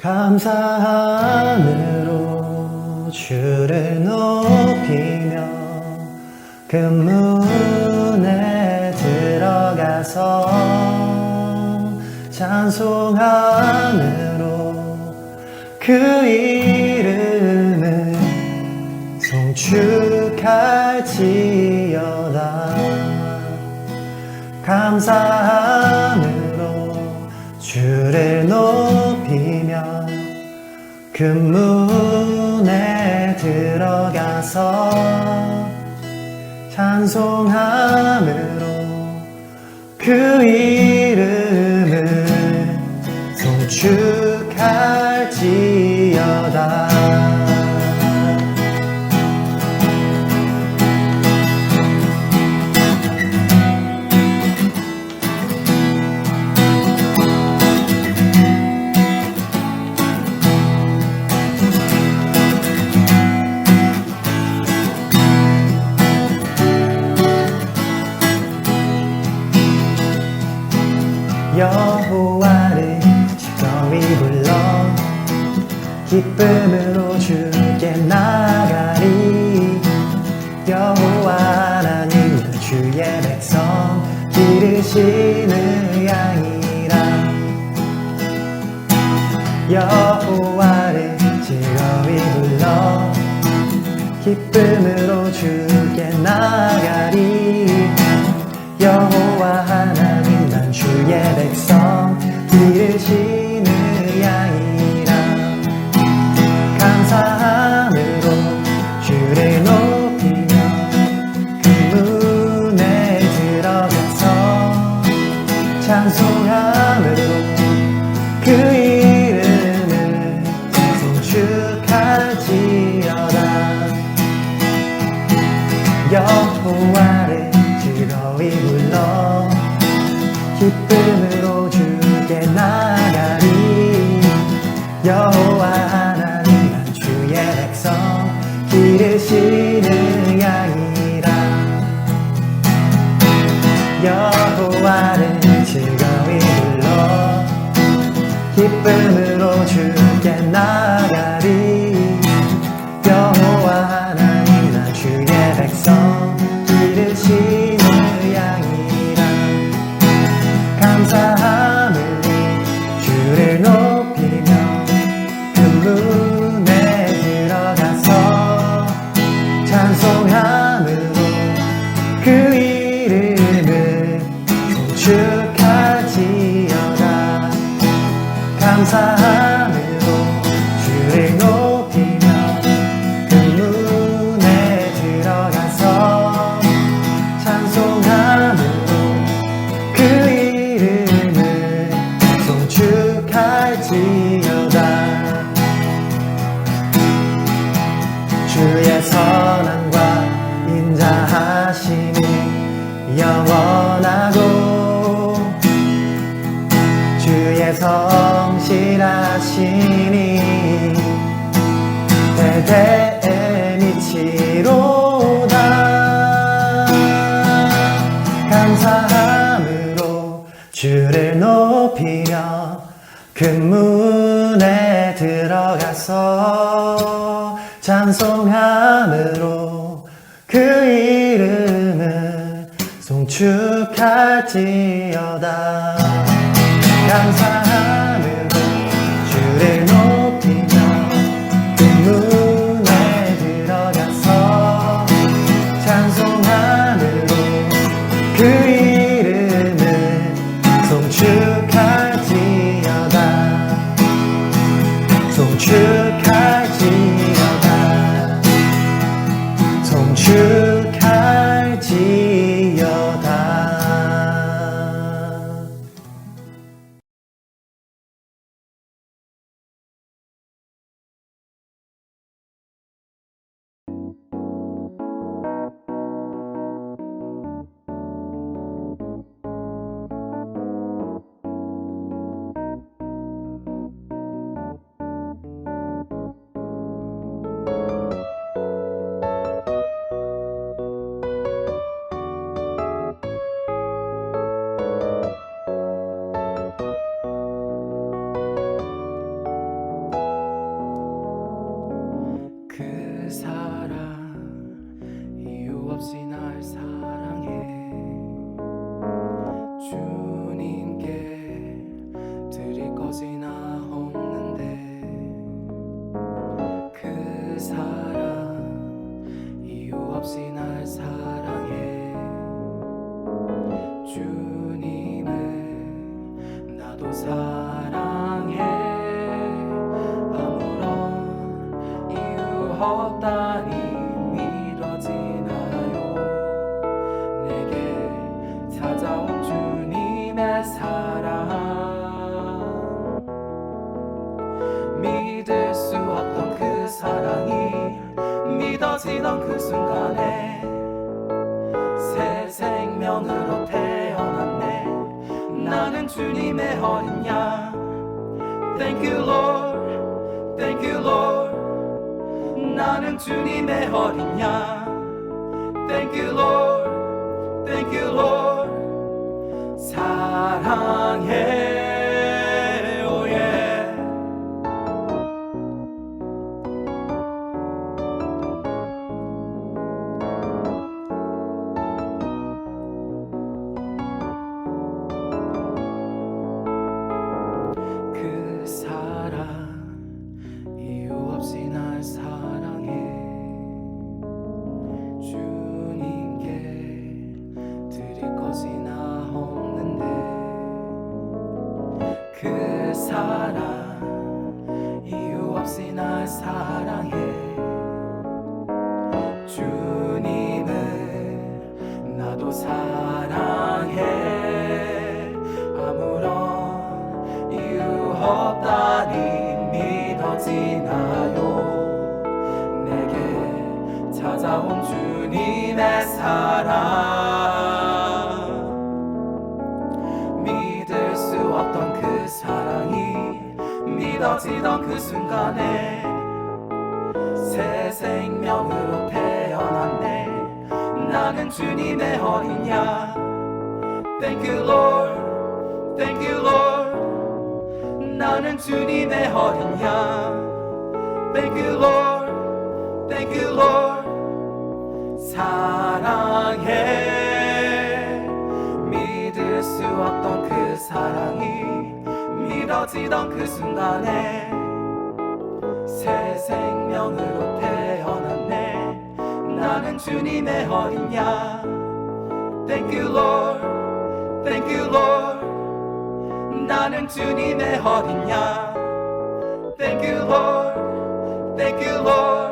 감사함으로 주를 높이며 그 문에 들어가서 찬송함으로 그 이름을 송축할지어다. 감사함으로 주를 높이며 그 문에 들어가서 찬송함으로 그 이름을 송축할지어다. 여호와를 즐거이 불러 기쁨으로 주께 나가리. 여호와 하나님 주의 백성 기르시는 양이라. 여호와를 즐거이 불러 기쁨으로 주께 나가리. 여호와 하나님 난 주의 백성 기르시는 양이라. 감사함으로 주를 높이며 그 문에 들어가서 찬송함으로 그 이름을 송축할지어다. 여호와를 즐거이 불러 기쁨으로 주께 나가리. 여호와 하나님 난 주의 백성 기르시는 양이라. 여호와를 즐거이 불러 기쁨으로 주께 나가리. 여호와 하나님 난 주의 백성 기르시는 양이라. 감사함으로 주를 높이며 그 문에 들어가서 찬송함으로 그 이름을 송축할지어다. 감사함으로 주를 높이며 그 문에 들어가서 찬송함으로 그 이름을 송축할지어다. 주의 선함과 인자하심이 영원하고 주의 성실하심이 대대에 미치로다. 감사함으로 주를 높이며 그 문에 들어가서 찬송함으로 그 이름을 송축할지어다. 감사함으로 주를 높이며 그 문에 들어가서 찬송함으로 그 이름을 송축할지어다. 송축할지어다. 송축할지어다. 어린 양. Thank you Lord, thank you Lord. 나는 주님의 어린 양. Thank you Lord, thank you Lord. 사랑해, oh yeah. 그 사랑 이유 없이 날 사랑해. 주님께 드릴 것이 나 없는데 그 사랑 이유 없이 날 사랑해. 주님을 나도 사랑해. 아무런 이유 없다니 믿어지나요? 내게 찾아온 주님의 사랑. 믿을 수 없던 그 사랑이 믿어지던 그 순간에 새 생명으로 태어났네. 나는 주님의 어린 양. Thank you Lord, thank you Lord. 나는 주님의 어린 양. Thank you Lord, thank you Lord. 사랑해. 믿을 수 없던 그 사랑이 믿어지던 그 순간에 새 생명으로 태어났네. 나는 주님의 어린 양. Thank you Lord, thank you Lord. 나는 주님의 어린 양. Thank you Lord, thank you Lord.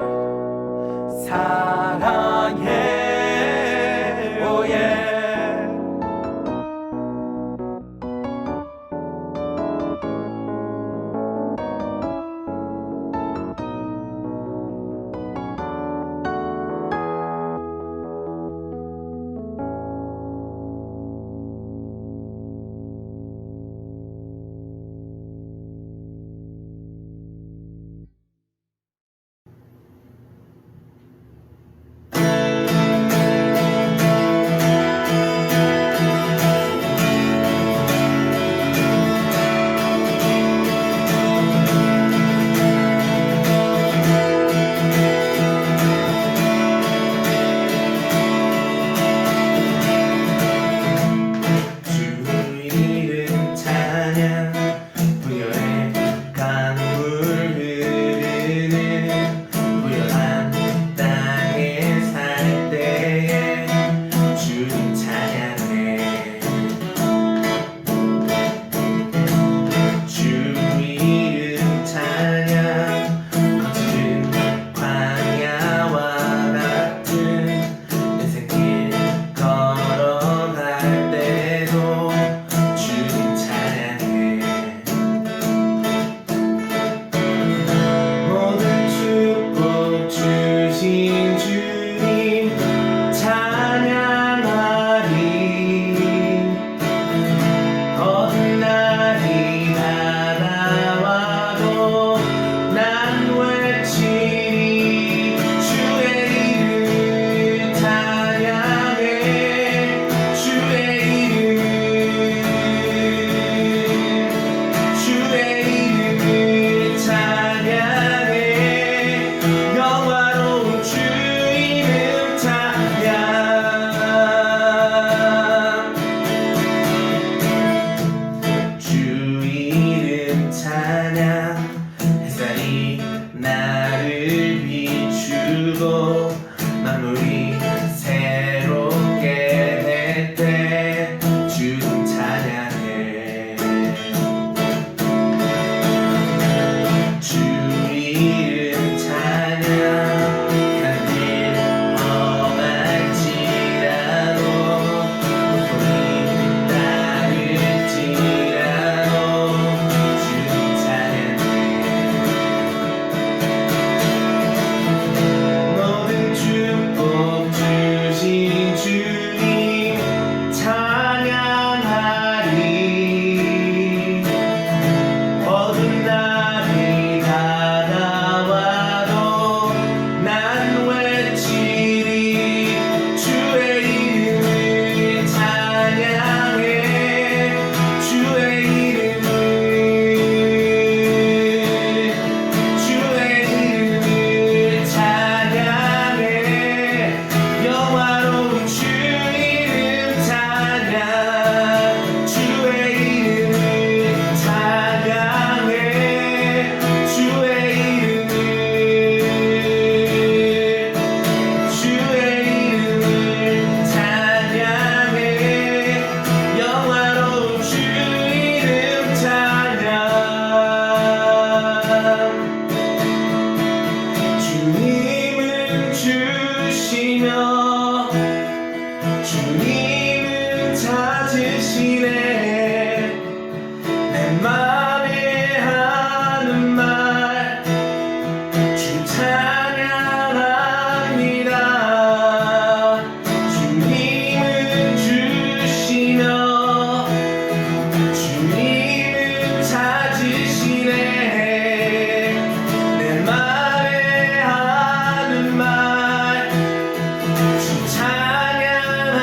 사랑해, oh yeah. 주님은 찾으시네 내 맘에 하는 말 주 찬양합니다 주님은 주시며 주님은 찾으시네 내 맘에 하는 말 주 찬양합니다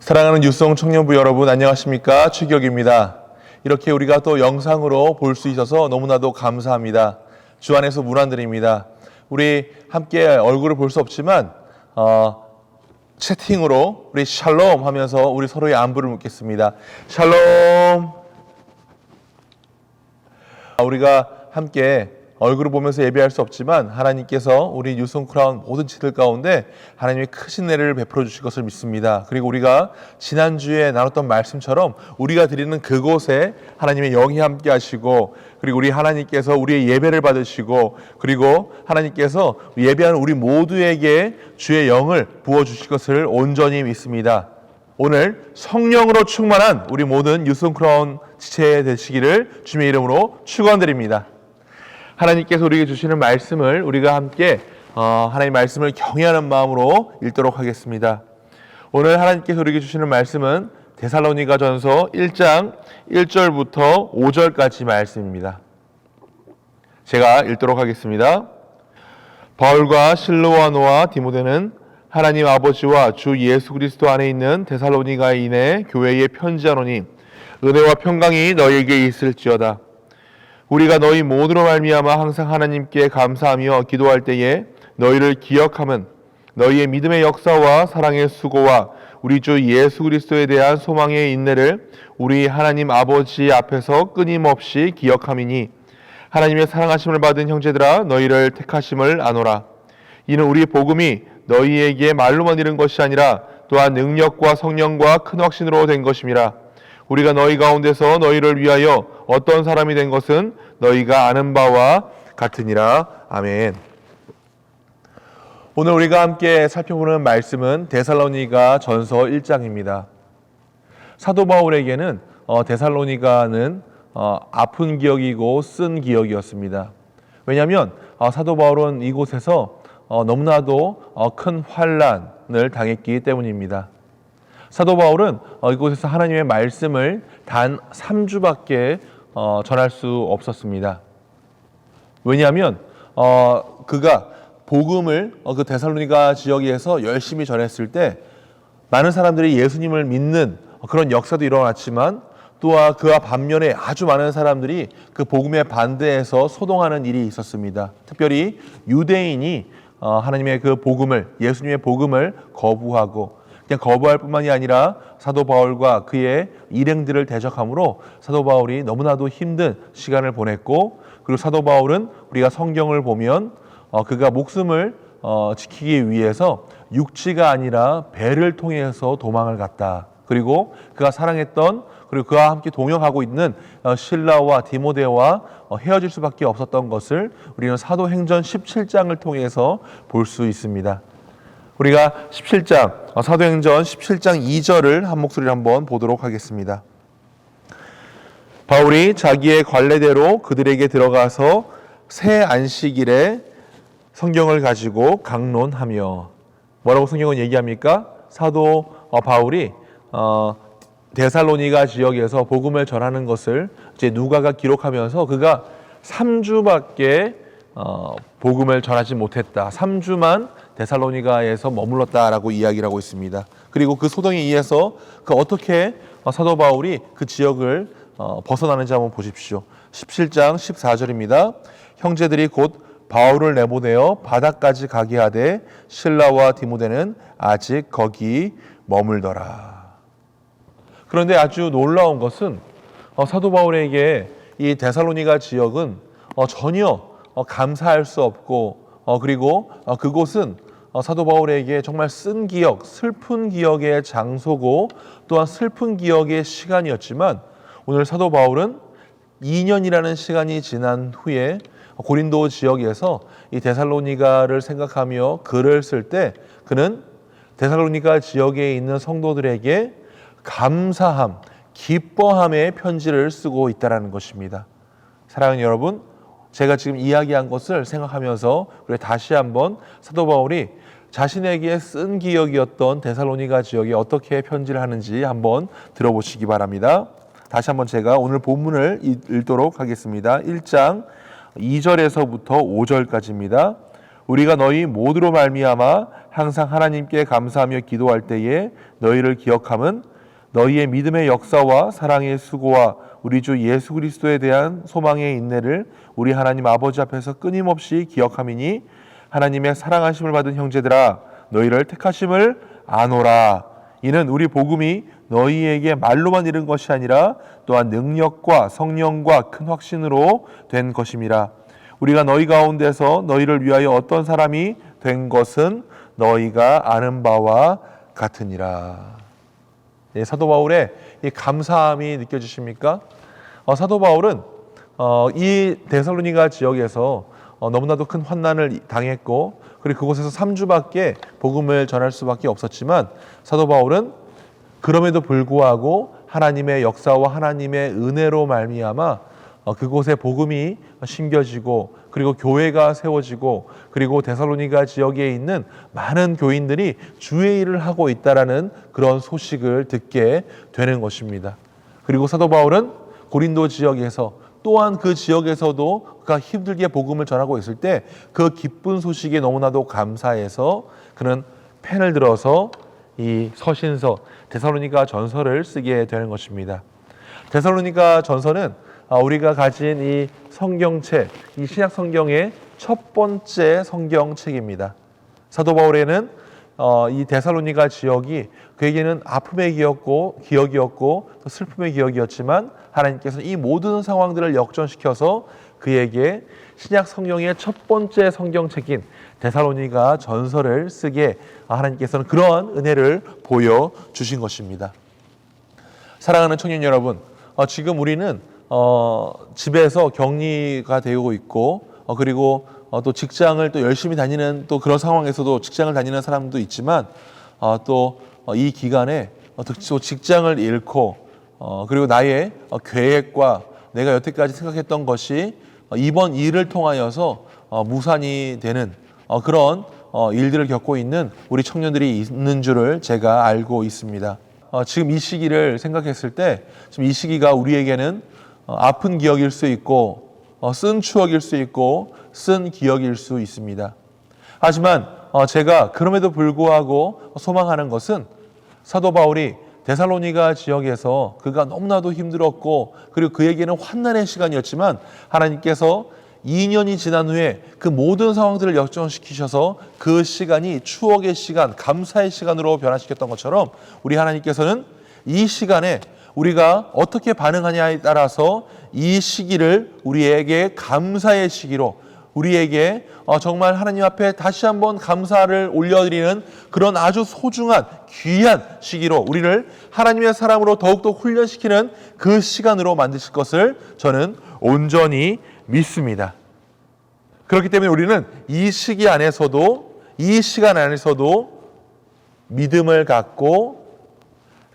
사랑하는 유성 청년부 여러분, 안녕하십니까? 최기혁입니다. 이렇게 우리가 또 영상으로 볼 수 있어서 너무나도 감사합니다. 주 안에서 문안드립니다. 우리 함께 얼굴을 볼 수 없지만 채팅으로 우리 샬롬 하면서 우리 서로의 안부를 묻겠습니다. 샬롬. 우리가 함께 얼굴을 보면서 예배할 수 없지만 하나님께서 우리 유성크라운 모든 지들 가운데 하나님의 크신 은혜를 베풀어 주실 것을 믿습니다. 그리고 우리가 지난주에 나눴던 말씀처럼 우리가 드리는 그곳에 하나님의 영이 함께 하시고, 그리고 우리 하나님께서 우리의 예배를 받으시고, 그리고 하나님께서 예배하는 우리 모두에게 주의 영을 부어주실 것을 온전히 믿습니다. 오늘 성령으로 충만한 우리 모든 유성크라운 지체 되시기를 주님의 이름으로 축원드립니다. 하나님께서 우리에게 주시는 말씀을 우리가 함께 하나님의 말씀을 경외하는 마음으로 읽도록 하겠습니다. 오늘 하나님께서 우리에게 주시는 말씀은 데살로니가전서 1장 1절부터 5절까지 말씀입니다. 제가 읽도록 하겠습니다. 바울과 실로아노와 디모데는 하나님 아버지와 주 예수 그리스도 안에 있는 데살로니가인의 교회에 편지하노니 은혜와 평강이 너희에게 있을지어다. 우리가 너희 모두로 말미암아 항상 하나님께 감사하며 기도할 때에 너희를 기억함은 너희의 믿음의 역사와 사랑의 수고와 우리 주 예수 그리스도에 대한 소망의 인내를 우리 하나님 아버지 앞에서 끊임없이 기억함이니, 하나님의 사랑하심을 받은 형제들아 너희를 택하심을 아노라. 이는 우리 복음이 너희에게 말로만 이른 것이 아니라 또한 능력과 성령과 큰 확신으로 된 것임이라. 우리가 너희 가운데서 너희를 위하여 어떤 사람이 된 것은 너희가 아는 바와 같으니라. 아멘. 오늘 우리가 함께 살펴보는 말씀은 데살로니가 전서 1장입니다. 사도 바울에게는 데살로니가는 아픈 기억이고 쓴 기억이었습니다. 왜냐하면 사도 바울은 이곳에서 너무나도 큰 환난을 당했기 때문입니다. 사도 바울은 이곳에서 하나님의 말씀을 단 3주밖에 전할 수 없었습니다. 왜냐하면 그가 복음을 그 데살로니가 지역에서 열심히 전했을 때 많은 사람들이 예수님을 믿는 그런 역사도 일어났지만, 또한 그와 반면에 아주 많은 사람들이 그 복음에 반대해서 소동하는 일이 있었습니다. 특별히 유대인이 하나님의 그 복음을, 예수님의 복음을 거부하고, 그냥 거부할 뿐만이 아니라 사도 바울과 그의 일행들을 대적함으로 사도 바울이 너무나도 힘든 시간을 보냈고, 그리고 사도 바울은 우리가 성경을 보면 그가 목숨을 지키기 위해서 육지가 아니라 배를 통해서 도망을 갔다. 그리고 그가 사랑했던, 그리고 그와 함께 동역하고 있는 실라와 디모데와 헤어질 수밖에 없었던 것을 우리는 사도행전 17장을 통해서 볼 수 있습니다. 우리가 17장, 사도행전 17장 2절을 한 목소리로 한번 보도록 하겠습니다. 바울이 자기의 관례대로 그들에게 들어가서 새 안식일에 성경을 가지고 강론하며, 뭐라고 성경은 얘기합니까? 사도 바울이 데살로니가 지역에서 복음을 전하는 것을 이제 누가가 기록하면서 그가 3주밖에 복음을 전하지 못했다. 3주만 데살로니가에서 머물렀다라고 이야기를 하고 있습니다. 그리고 그 소동에 의해서 그 어떻게 사도 바울이 그 지역을 벗어나는지 한번 보십시오. 17장 14절입니다. 형제들이 곧 바울을 내보내어 바다까지 가게 하되 실라와 디모데는 아직 거기 머물더라. 그런데 아주 놀라운 것은 사도 바울에게 이 데살로니가 지역은 전혀 감사할 수 없고, 그리고 그곳은 사도 바울에게 정말 쓴 기억, 슬픈 기억의 장소고 또한 슬픈 기억의 시간이었지만, 오늘 사도 바울은 2년이라는 시간이 지난 후에 고린도 지역에서 이 데살로니가를 생각하며 글을 쓸 때 그는 데살로니가 지역에 있는 성도들에게 감사함, 기뻐함의 편지를 쓰고 있다는 것입니다. 사랑하는 여러분, 제가 지금 이야기한 것을 생각하면서 우리 다시 한번 사도 바울이 자신에게 쓴 기억이었던 데살로니가 지역에 어떻게 편지를 하는지 한번 들어보시기 바랍니다. 다시 한번 제가 오늘 본문을 읽도록 하겠습니다. 1장 2절에서부터 5절까지입니다. 우리가 너희 모두로 말미암아 항상 하나님께 감사하며 기도할 때에 너희를 기억함은 너희의 믿음의 역사와 사랑의 수고와 우리 주 예수 그리스도에 대한 소망의 인내를 우리 하나님 아버지 앞에서 끊임없이 기억함이니 하나님의 사랑하심을 받은 형제들아 너희를 택하심을 아노라. 이는 우리 복음이 너희에게 말로만 이른 것이 아니라 또한 능력과 성령과 큰 확신으로 된 것임이라. 우리가 너희 가운데서 너희를 위하여 어떤 사람이 된 것은 너희가 아는 바와 같으니라. 예, 사도 바울의 이 감사함이 느껴지십니까? 사도 바울은 이 데살로니가 지역에서 너무나도 큰 환난을 당했고 그리고 그곳에서 3주밖에 복음을 전할 수밖에 없었지만 사도 바울은 그럼에도 불구하고 하나님의 역사와 하나님의 은혜로 말미암아 그곳에 복음이 심겨지고 그리고 교회가 세워지고 그리고 데살로니가 지역에 있는 많은 교인들이 주의 일을 하고 있다라는 그런 소식을 듣게 되는 것입니다. 그리고 사도 바울은 고린도 지역에서 또한 그 지역에서도 그가 힘들게 복음을 전하고 있을 때 그 기쁜 소식에 너무나도 감사해서 그는 펜을 들어서 이 서신서 데살로니가 전서를 쓰게 되는 것입니다. 데살로니가 전서는 우리가 가진 이 성경책, 이 신약 성경의 첫 번째 성경책입니다. 사도 바울에는 이 데살로니가 지역이 그에게는 아픔의 기억이었고 또 슬픔의 기억이었지만 하나님께서 이 모든 상황들을 역전시켜서 그에게 신약 성경의 첫 번째 성경책인 데살로니가 전서를 쓰게 하나님께서는 그러한 은혜를 보여주신 것입니다. 사랑하는 청년 여러분, 지금 우리는 집에서 격리가 되고 있고 그리고 또 직장을 또 열심히 다니는 또 그런 상황에서도 직장을 다니는 사람도 있지만 또 이 기간에 또 직장을 잃고 그리고 나의 계획과 내가 여태까지 생각했던 것이 이번 일을 통하여서 무산이 되는 그런 일들을 겪고 있는 우리 청년들이 있는 줄을 제가 알고 있습니다. 지금 이 시기를 생각했을 때 지금 이 시기가 우리에게는 아픈 기억일 수 있고 쓴 추억일 수 있고 쓴 기억일 수 있습니다. 하지만 제가 그럼에도 불구하고 소망하는 것은 사도 바울이 데살로니가 지역에서 그가 너무나도 힘들었고 그리고 그에게는 환난의 시간이었지만 하나님께서 2년이 지난 후에 그 모든 상황들을 역전시키셔서 그 시간이 추억의 시간, 감사의 시간으로 변화시켰던 것처럼 우리 하나님께서는 이 시간에 우리가 어떻게 반응하냐에 따라서 이 시기를 우리에게 감사의 시기로 우리에게 정말 하나님 앞에 다시 한번 감사를 올려드리는 그런 아주 소중한 귀한 시기로 우리를 하나님의 사람으로 더욱더 훈련시키는 그 시간으로 만드실 것을 저는 온전히 믿습니다. 그렇기 때문에 우리는 이 시기 안에서도 이 시간 안에서도 믿음을 갖고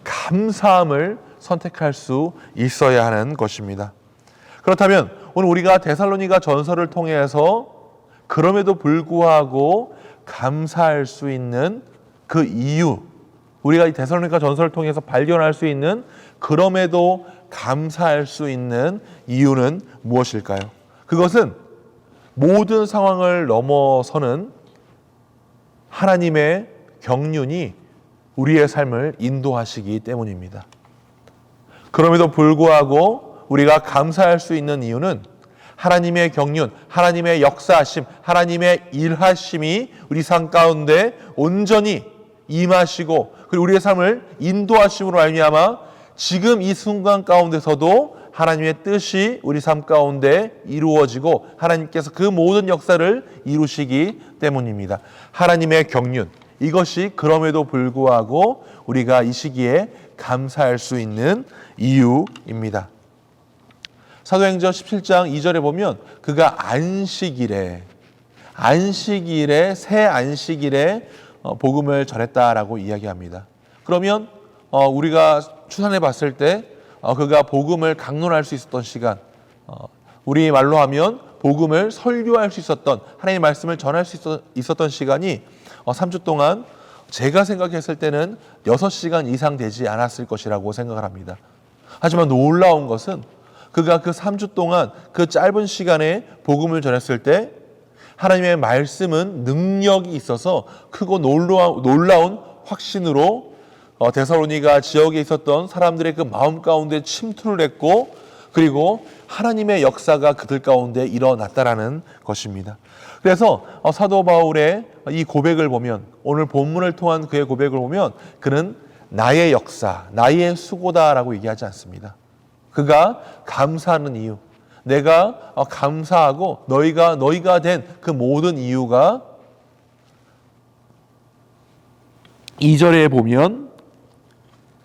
감사함을 선택할 수 있어야 하는 것입니다. 그렇다면 오늘 우리가 데살로니가 전서를 통해서 그럼에도 불구하고 감사할 수 있는 그 이유, 우리가 이 데살로니가 전서를 통해서 발견할 수 있는 그럼에도 감사할 수 있는 이유는 무엇일까요? 그것은 모든 상황을 넘어서는 하나님의 경륜이 우리의 삶을 인도하시기 때문입니다. 그럼에도 불구하고 우리가 감사할 수 있는 이유는 하나님의 경륜, 하나님의 역사하심, 하나님의 일하심이 우리 삶 가운데 온전히 임하시고 그리고 우리의 삶을 인도하심으로 말미암아 지금 이 순간 가운데서도 하나님의 뜻이 우리 삶 가운데 이루어지고 하나님께서 그 모든 역사를 이루시기 때문입니다. 하나님의 경륜, 이것이 그럼에도 불구하고 우리가 이 시기에 감사할 수 있는 이유입니다. 사도행전 17장 2절에 보면 그가 안식일에 새 안식일에 복음을 전했다라고 이야기합니다. 그러면 우리가 추산해 봤을 때 그가 복음을 강론할 수 있었던 시간, 우리 말로 하면 복음을 설교할 수 있었던 하나님의 말씀을 전할 수 있었던 시간이 3주 동안 제가 생각했을 때는 6시간 이상 되지 않았을 것이라고 생각을 합니다. 하지만 놀라운 것은 그가 그 3주 동안 그 짧은 시간에 복음을 전했을 때 하나님의 말씀은 능력이 있어서 크고 놀라운 확신으로 데살로니가 지역에 있었던 사람들의 그 마음 가운데 침투를 했고, 그리고 하나님의 역사가 그들 가운데 일어났다라는 것입니다. 그래서 사도 바울의 이 고백을 보면, 오늘 본문을 통한 그의 고백을 보면 그는 나의 역사, 나의 수고다라고 얘기하지 않습니다. 그가 감사하는 이유, 내가 감사하고 너희가 된 그 모든 이유가 2절에 보면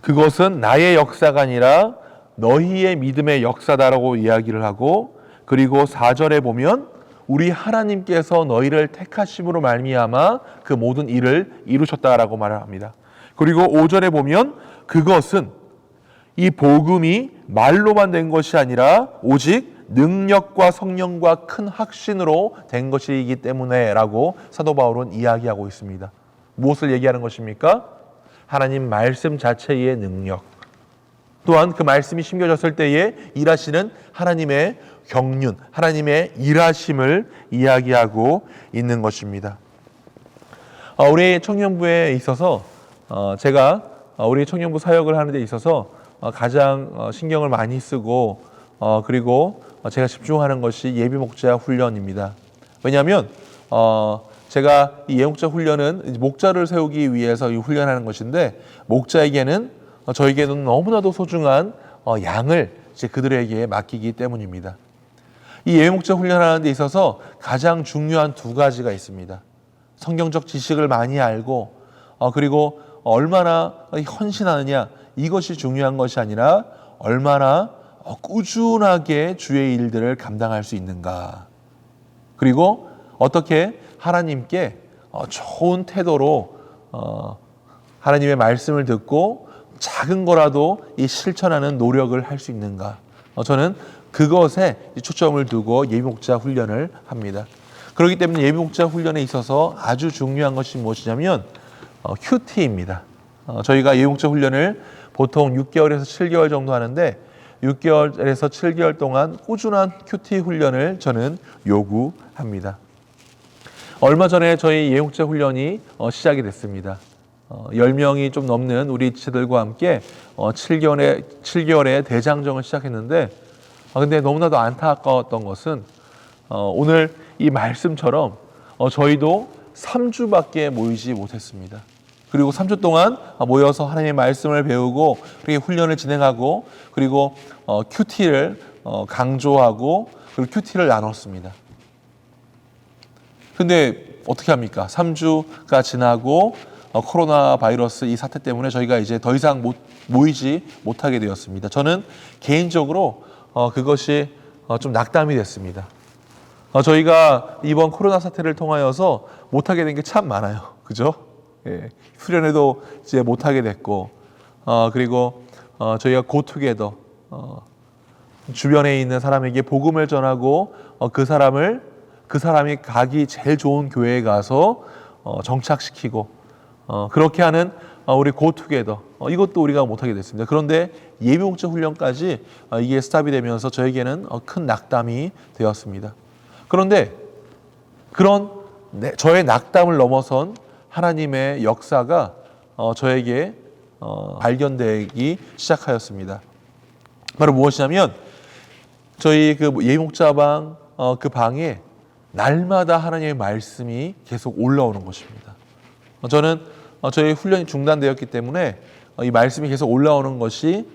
그것은 나의 역사가 아니라 너희의 믿음의 역사다라고 이야기를 하고, 그리고 4절에 보면 우리 하나님께서 너희를 택하심으로 말미암아 그 모든 일을 이루셨다라고 말을 합니다. 그리고 5절에 보면 그것은 이 복음이 말로만 된 것이 아니라 오직 능력과 성령과 큰 확신으로 된 것이기 때문에 라고 사도 바울은 이야기하고 있습니다. 무엇을 얘기하는 것입니까? 하나님 말씀 자체의 능력, 또한 그 말씀이 심겨졌을 때에 일하시는 하나님의 경륜, 하나님의 일하심을 이야기하고 있는 것입니다. 우리 청년부에 있어서 제가 우리 청년부 사역을 하는 데 있어서 가장 신경을 많이 쓰고 그리고 제가 집중하는 것이 예비 목자 훈련입니다. 왜냐하면 제가 이 예비 목자 훈련은 목자를 세우기 위해서 이 훈련하는 것인데, 목자에게는 저에게는 너무나도 소중한 양을 이제 그들에게 맡기기 때문입니다. 이 예비 목자 훈련하는 데 있어서 가장 중요한 두 가지가 있습니다. 성경적 지식을 많이 알고 그리고 얼마나 헌신하느냐, 이것이 중요한 것이 아니라 얼마나 꾸준하게 주의 일들을 감당할 수 있는가, 그리고 어떻게 하나님께 좋은 태도로 하나님의 말씀을 듣고 작은 거라도 이 실천하는 노력을 할 수 있는가, 저는 그것에 초점을 두고 예비목자 훈련을 합니다. 그렇기 때문에 예비목자 훈련에 있어서 아주 중요한 것이 무엇이냐면 큐티입니다. 저희가 예비목자 훈련을 보통 6개월에서 7개월 정도 하는데 6개월에서 7개월 동안 꾸준한 큐티 훈련을 저는 요구합니다. 얼마 전에 저희 예비목자 훈련이 시작이 됐습니다. 10명이 좀 넘는 우리 지체들과 함께 7개월의 대장정을 시작했는데, 근데 너무나도 안타까웠던 것은 오늘 이 말씀처럼 저희도 3주밖에 모이지 못했습니다. 그리고 3주 동안 모여서 하나님의 말씀을 배우고 그리고 훈련을 진행하고 그리고 큐티를 강조하고 그리고 큐티를 나눴습니다. 근데 어떻게 합니까? 3주가 지나고 코로나 바이러스 이 사태 때문에 저희가 이제 더 이상 모이지 못하게 되었습니다. 저는 개인적으로 그것이 좀 낙담이 됐습니다. 저희가 이번 코로나 사태를 통하여서 못하게 된 게 참 많아요. 그죠? 예, 수련회도 이제 못하게 됐고, 그리고 저희가 고투게더, 주변에 있는 사람에게 복음을 전하고 그 사람이 가기 제일 좋은 교회에 가서 정착시키고 그렇게 하는 우리 고투게더, 이것도 우리가 못하게 됐습니다. 그런데 예비목자 훈련까지 이게 스탑이 되면서 저에게는 큰 낙담이 되었습니다. 그런데 그런 저의 낙담을 넘어선 하나님의 역사가 저에게 발견되기 시작하였습니다. 바로 무엇이냐면 저희 그 예비목자방 그 방에 날마다 하나님의 말씀이 계속 올라오는 것입니다. 저는 저희 훈련이 중단되었기 때문에 이 말씀이 계속 올라오는 것이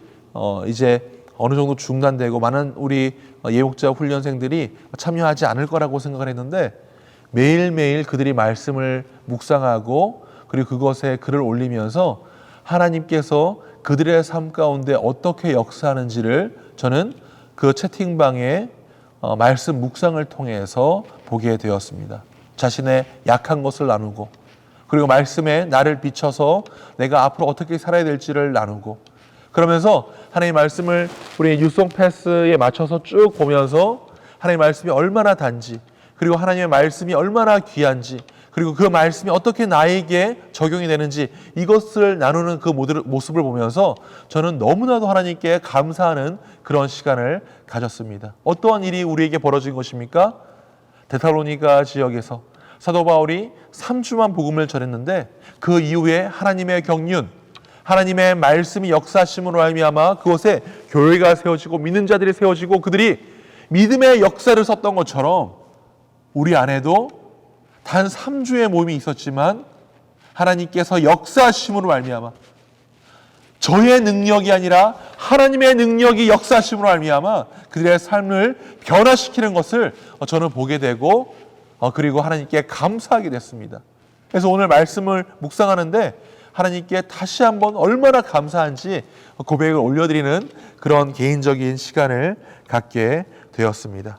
이제 어느 정도 중단되고 많은 우리 예목자 훈련생들이 참여하지 않을 거라고 생각을 했는데, 매일매일 그들이 말씀을 묵상하고 그리고 그것에 글을 올리면서 하나님께서 그들의 삶 가운데 어떻게 역사하는지를 저는 그 채팅방에 말씀 묵상을 통해서 보게 되었습니다. 자신의 약한 것을 나누고 그리고 말씀에 나를 비춰서 내가 앞으로 어떻게 살아야 될지를 나누고, 그러면서 하나님의 말씀을 우리 뉴송 패스에 맞춰서 쭉 보면서 하나님의 말씀이 얼마나 단지, 그리고 하나님의 말씀이 얼마나 귀한지, 그리고 그 말씀이 어떻게 나에게 적용이 되는지, 이것을 나누는 그 모습을 보면서 저는 너무나도 하나님께 감사하는 그런 시간을 가졌습니다. 어떠한 일이 우리에게 벌어진 것입니까? 데살로니가 지역에서 사도 바울이 3주만 복음을 전했는데 그 이후에 하나님의 경륜, 하나님의 말씀이 역사하심으로 말미암아 그곳에 교회가 세워지고 믿는 자들이 세워지고 그들이 믿음의 역사를 썼던 것처럼 우리 안에도 단 3주의 모임이 있었지만 하나님께서 역사하심으로 말미암아 저의 능력이 아니라 하나님의 능력이 역사하심으로 말미암아 그들의 삶을 변화시키는 것을 저는 보게 되고 그리고 하나님께 감사하게 됐습니다. 그래서 오늘 말씀을 묵상하는데 하나님께 다시 한번 얼마나 감사한지 고백을 올려드리는 그런 개인적인 시간을 갖게 되었습니다.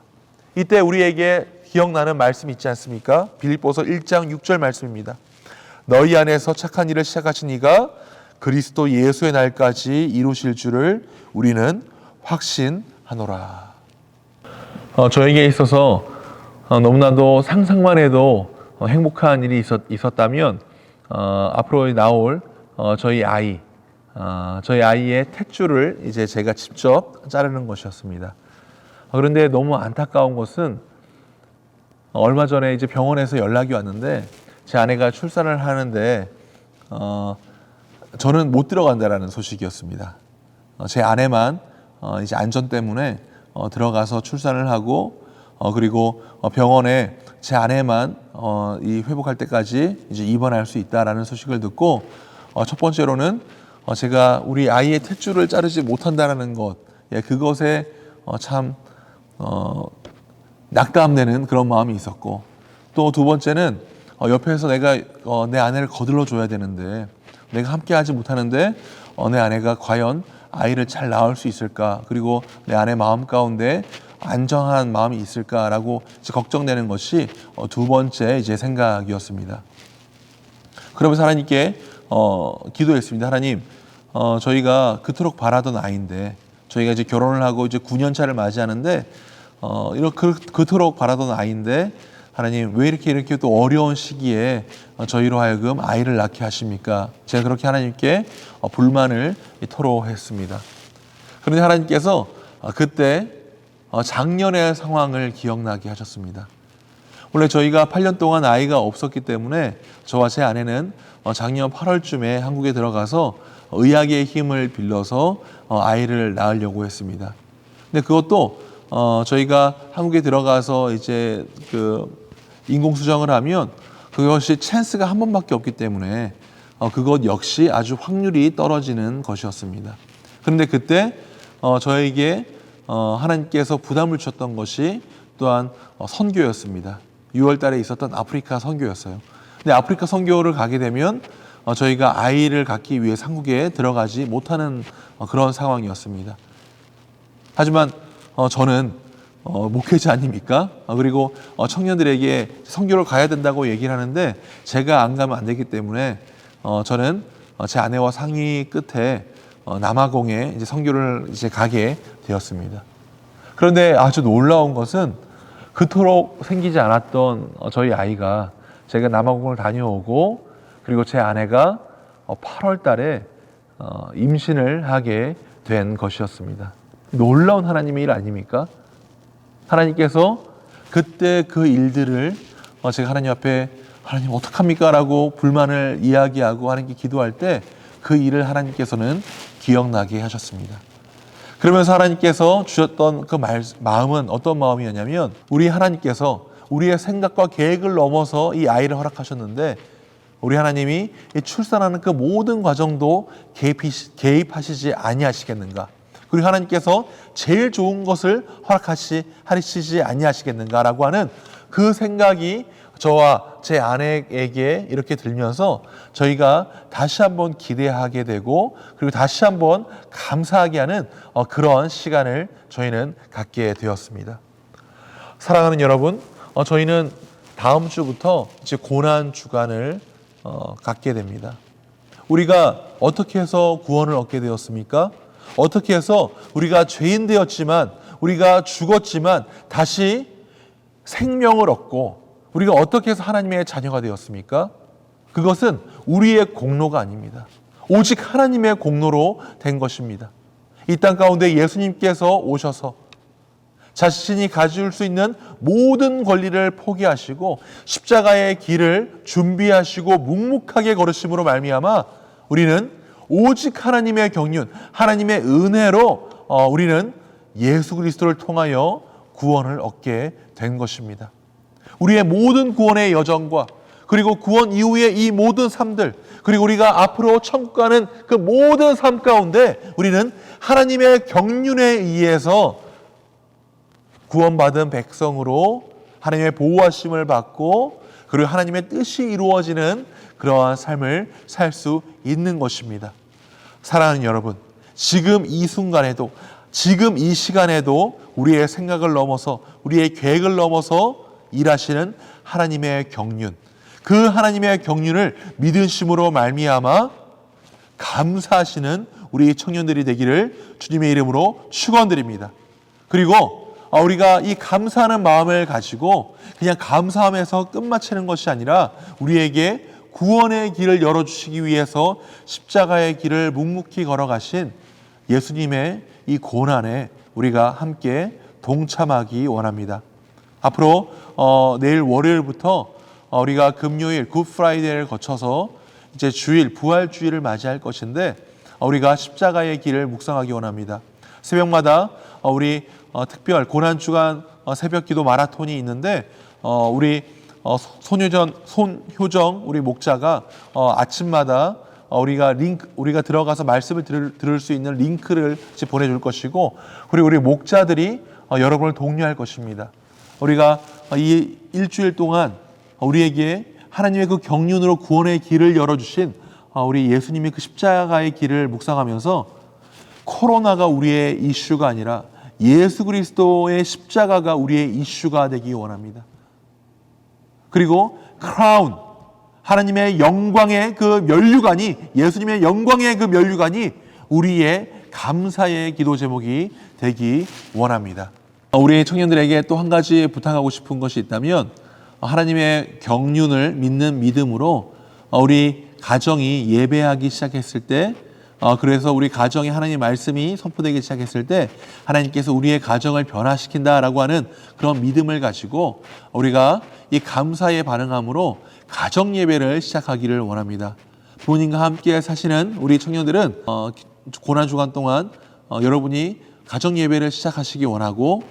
이때 우리에게 기억나는 말씀 있지 않습니까? 빌립보서 1장 6절 말씀입니다. 너희 안에서 착한 일을 시작하신 이가 그리스도 예수의 날까지 이루실 줄을 우리는 확신하노라. 저에게 있어서 너무나도 상상만 해도 행복한 일이 있었다면 앞으로 나올 저희 아이의 탯줄을 이제 제가 직접 자르는 것이었습니다. 그런데 너무 안타까운 것은 얼마 전에 이제 병원에서 연락이 왔는데 제 아내가 출산을 하는데 저는 못 들어간다라는 소식이었습니다. 제 아내만 이제 안전 때문에 들어가서 출산을 하고 그리고 병원에 제 아내만 이 회복할 때까지 이제 입원할 수 있다라는 소식을 듣고 첫 번째로는 제가 우리 아이의 탯줄을 자르지 못한다라는 것, 그것에 참 낙담되는 그런 마음이 있었고 또 두 번째는 옆에서 내가 내 아내를 거들러 줘야 되는데 내가 함께하지 못하는데 내 아내가 과연 아이를 잘 낳을 수 있을까? 그리고 내 아내 마음 가운데 안정한 마음이 있을까라고 걱정되는 것이 두 번째 이제 생각이었습니다. 그러면서 하나님께 기도했습니다. 하나님, 저희가 그토록 바라던 아이인데 저희가 이제 결혼을 하고 이제 9년 차를 맞이하는데 이렇게 그토록 바라던 아이인데 하나님 왜 이렇게 또 어려운 시기에 저희로 하여금 아이를 낳게 하십니까? 제가 그렇게 하나님께 불만을 토로했습니다. 그런데 하나님께서 그때 작년의 상황을 기억나게 하셨습니다. 원래 저희가 8년 동안 아이가 없었기 때문에 저와 제 아내는 작년 8월쯤에 한국에 들어가서 의학의 힘을 빌려서 아이를 낳으려고 했습니다. 근데 그것도 저희가 한국에 들어가서 이제 그 인공수정을 하면 그것이 찬스가 한 번밖에 없기 때문에 그것 역시 아주 확률이 떨어지는 것이었습니다. 그런데 그때 저에게 하나님께서 부담을 주셨던 것이 또한 선교였습니다. 6월 달에 있었던 아프리카 선교였어요. 근데 아프리카 선교를 가게 되면 저희가 아이를 갖기 위해 한국에 들어가지 못하는 그런 상황이었습니다. 하지만 저는 목회자 아닙니까? 그리고 청년들에게 선교를 가야 된다고 얘기를 하는데 제가 안 가면 안 되기 때문에 저는 제 아내와 상의 끝에 남아공에 이제 선교를 이제 가게 되었습니다. 그런데 아주 놀라운 것은 그토록 생기지 않았던 저희 아이가 제가 남아공을 다녀오고 그리고 제 아내가 8월 달에 임신을 하게 된 것이었습니다. 놀라운 하나님의 일 아닙니까? 하나님께서 그때 그 일들을 제가 하나님 앞에 하나님 어떡합니까? 라고 불만을 이야기하고 하나님께 기도할 때 그 일을 하나님께서는 기억나게 하셨습니다. 그러면서 하나님께서 주셨던 그 마음은 어떤 마음이었냐면 우리 하나님께서 우리의 생각과 계획을 넘어서 이 아이를 허락하셨는데 우리 하나님이 이 출산하는 그 모든 과정도 개입하시지 아니하시겠는가? 그리고 하나님께서 제일 좋은 것을 허락하시지 아니하시겠는가라고 하는 그 생각이 저와 제 아내에게 이렇게 들면서 저희가 다시 한번 기대하게 되고 그리고 다시 한번 감사하게 하는 그런 시간을 저희는 갖게 되었습니다. 사랑하는 여러분, 저희는 다음 주부터 이제 고난 주간을 갖게 됩니다. 우리가 어떻게 해서 구원을 얻게 되었습니까? 어떻게 해서 우리가 죄인 되었지만 우리가 죽었지만 다시 생명을 얻고 우리가 어떻게 해서 하나님의 자녀가 되었습니까? 그것은 우리의 공로가 아닙니다. 오직 하나님의 공로로 된 것입니다. 이 땅 가운데 예수님께서 오셔서 자신이 가질 수 있는 모든 권리를 포기하시고 십자가의 길을 준비하시고 묵묵하게 걸으심으로 말미암아 우리는 오직 하나님의 경륜, 하나님의 은혜로 우리는 예수 그리스도를 통하여 구원을 얻게 된 것입니다. 우리의 모든 구원의 여정과 그리고 구원 이후의 이 모든 삶들, 그리고 우리가 앞으로 천국 가는 그 모든 삶 가운데 우리는 하나님의 경륜에 의해서 구원받은 백성으로 하나님의 보호하심을 받고 그리고 하나님의 뜻이 이루어지는 그러한 삶을 살 수 있는 것입니다. 사랑하는 여러분, 지금 이 순간에도, 지금 이 시간에도 우리의 생각을 넘어서, 우리의 계획을 넘어서 일하시는 하나님의 경륜, 그 하나님의 경륜을 믿으심으로 말미암아 감사하시는 우리 청년들이 되기를 주님의 이름으로 축원드립니다. 그리고 우리가 이 감사하는 마음을 가지고 그냥 감사함에서 끝마치는 것이 아니라 우리에게 구원의 길을 열어주시기 위해서 십자가의 길을 묵묵히 걸어가신 예수님의 이 고난에 우리가 함께 동참하기 원합니다. 앞으로 내일 월요일부터 우리가 금요일 굿 프라이데이를 거쳐서 이제 주일, 부활주일을 맞이할 것인데 우리가 십자가의 길을 묵상하기 원합니다. 새벽마다 우리 특별 고난주간 새벽기도 마라톤이 있는데 우리 손효정 우리 목자가 아침마다 우리가 들어가서 말씀을 들을 수 있는 링크를 보내줄 것이고 그리고 우리 목자들이 여러분을 독려할 것입니다. 우리가 이 일주일 동안 우리에게 하나님의 그 경륜으로 구원의 길을 열어주신 우리 예수님의 그 십자가의 길을 묵상하면서 코로나가 우리의 이슈가 아니라 예수 그리스도의 십자가가 우리의 이슈가 되기 원합니다. 그리고 크라운, 하나님의 영광의 그 면류관이, 예수님의 영광의 그 면류관이 우리의 감사의 기도 제목이 되기 원합니다. 우리 청년들에게 또 한 가지 부탁하고 싶은 것이 있다면 하나님의 경륜을 믿는 믿음으로 우리 가정이 예배하기 시작했을 때 그래서 우리 가정에 하나님의 말씀이 선포되기 시작했을 때 하나님께서 우리의 가정을 변화시킨다라고 하는 그런 믿음을 가지고 우리가 이 감사에 반응함으로 가정 예배를 시작하기를 원합니다. 부모님과 함께 사시는 우리 청년들은 고난주간 동안 여러분이 가정 예배를 시작하시기 원하고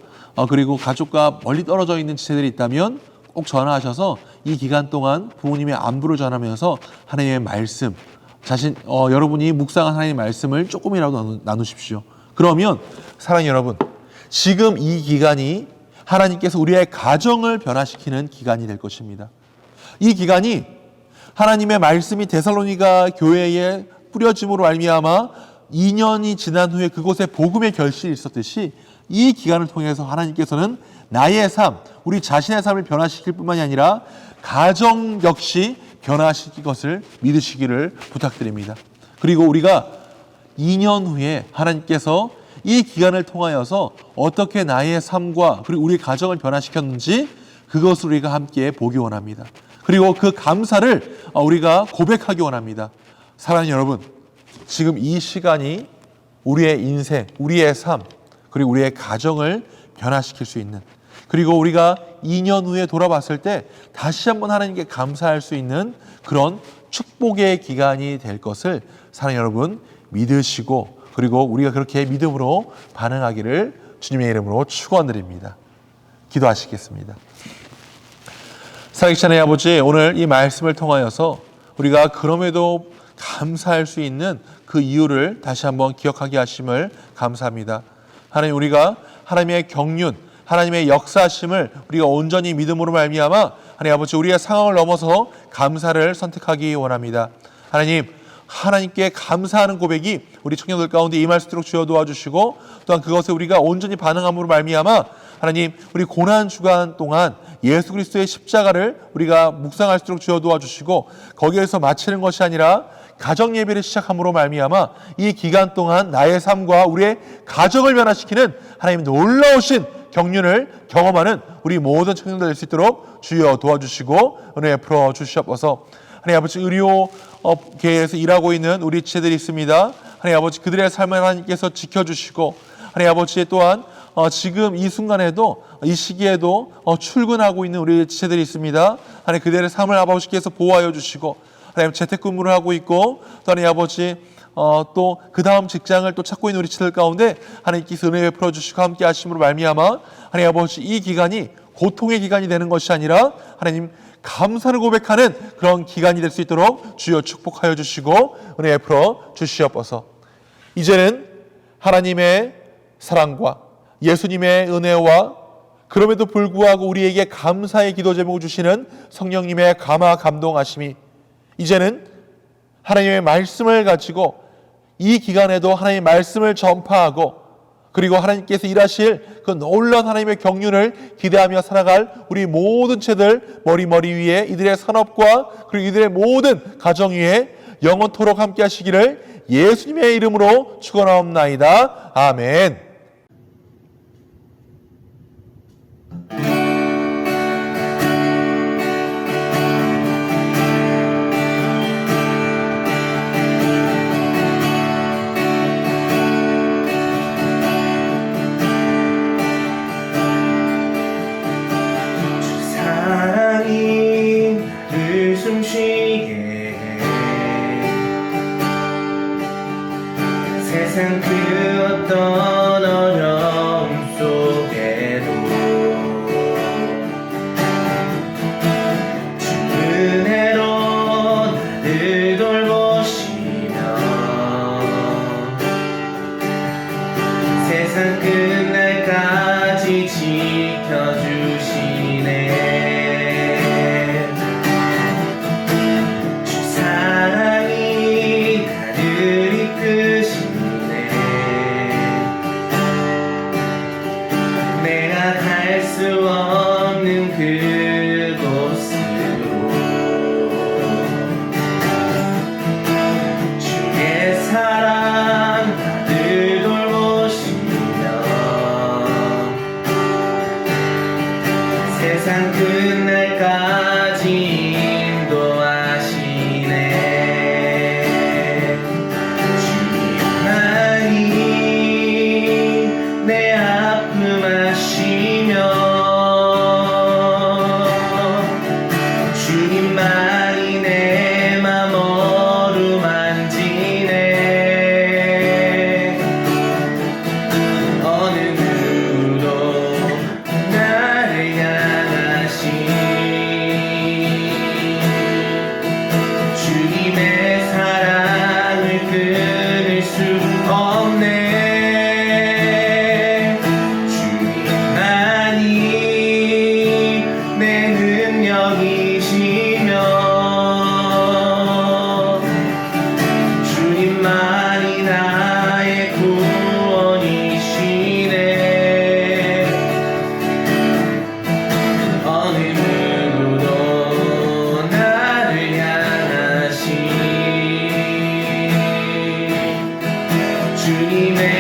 그리고 가족과 멀리 떨어져 있는 지체들이 있다면 꼭 전화하셔서 이 기간 동안 부모님의 안부를 전하면서 하나님의 말씀, 여러분이 묵상한 하나님의 말씀을 조금이라도 나누십시오. 그러면 사랑하는 여러분, 지금 이 기간이 하나님께서 우리의 가정을 변화시키는 기간이 될 것입니다. 이 기간이 하나님의 말씀이 데살로니가 교회에 뿌려짐으로 말미암아 2년이 지난 후에 그곳에 복음의 결실이 있었듯이 이 기간을 통해서 하나님께서는 나의 삶, 우리 자신의 삶을 변화시킬 뿐만이 아니라 가정 역시 변화시킬 것을 믿으시기를 부탁드립니다. 그리고 우리가 2년 후에 하나님께서 이 기간을 통하여서 어떻게 나의 삶과 그리고 우리 가정을 변화시켰는지 그것을 우리가 함께 보기 원합니다. 그리고 그 감사를 우리가 고백하기 원합니다. 사랑하는 여러분, 지금 이 시간이 우리의 인생, 우리의 삶, 그리고 우리의 가정을 변화시킬 수 있는, 그리고 우리가 2년 후에 돌아봤을 때 다시 한번 하나님께 감사할 수 있는 그런 축복의 기간이 될 것을 사랑하는 여러분 믿으시고 그리고 우리가 그렇게 믿음으로 반응하기를 주님의 이름으로 축원드립니다. 기도하시겠습니다. 살아계신 하나님 아버지, 오늘 이 말씀을 통하여서 우리가 그럼에도 감사할 수 있는 그 이유를 다시 한번 기억하게 하심을 감사합니다. 하나님, 우리가 하나님의 경륜, 하나님의 역사하심을 우리가 온전히 믿음으로 말미암아 하나님 아버지 우리의 상황을 넘어서 감사를 선택하기 원합니다. 하나님, 하나님께 감사하는 고백이 우리 청년들 가운데 임할 수 있도록 주여 도와주시고 또한 그것에 우리가 온전히 반응함으로 말미암아 하나님 우리 고난주간 동안 예수 그리스도의 십자가를 우리가 묵상할 수 있도록 주여 도와주시고 거기에서 마치는 것이 아니라 가정 예배를 시작함으로 말미암아 이 기간 동안 나의 삶과 우리의 가정을 변화시키는 하나님 놀라우신 경륜을 경험하는 우리 모든 청년들 될 수 있도록 주여 도와주시고 은혜 풀어 주시옵소서. 하나님 아버지, 의료계에서 일하고 있는 우리 지체들이 있습니다. 하나님 아버지, 그들의 삶을 하나님께서 지켜주시고 하나님 아버지 또한 지금 이 순간에도 이 시기에도 출근하고 있는 우리 지체들이 있습니다. 하나님 그들의 삶을 아버지께서 보호하여 주시고 하나님 재택근무를 하고 있고 또 하나님 아버지 또 그 다음 직장을 또 찾고 있는 우리 지체들 가운데 하나님께서 은혜 베풀어 주시고 함께 하심으로 말미암아 하나님 아버지 이 기간이 고통의 기간이 되는 것이 아니라 하나님 감사를 고백하는 그런 기간이 될 수 있도록 주여 축복하여 주시고 은혜 베풀어 주시옵소서. 이제는 하나님의 사랑과 예수님의 은혜와 그럼에도 불구하고 우리에게 감사의 기도 제목을 주시는 성령님의 감화 감동하심이 이제는 하나님의 말씀을 가지고 이 기간에도 하나님의 말씀을 전파하고 그리고 하나님께서 일하실 그 놀라운 하나님의 경륜을 기대하며 살아갈 우리 모든 채들 머리 위에 이들의 산업과 그리고 이들의 모든 가정 위에 영원토록 함께 하시기를 예수님의 이름으로 축원하옵나이다. 아멘. 사랑이 늘 숨쉬게 해 세상 그 어떤 어려움 속에도 주 은혜로 늘 돌보시며 세상 끝날까지 지켜주시네. 주 사랑이 나를 이끄시네. 내가 갈 수 없는 그곳으로 주의 사랑 나를 돌보시며 세상 끝날까지 인도하시네. 주님만이 내 아픔 아시며 주님만이 내 맘 어루만지네. 어느 누구도 나를 향하시 주님의 사랑을 끊을 수 없네. 주님만이 내 능력이시며 주님만이 나의 구원이시네. 어느 누구도 나를 향하시 주님의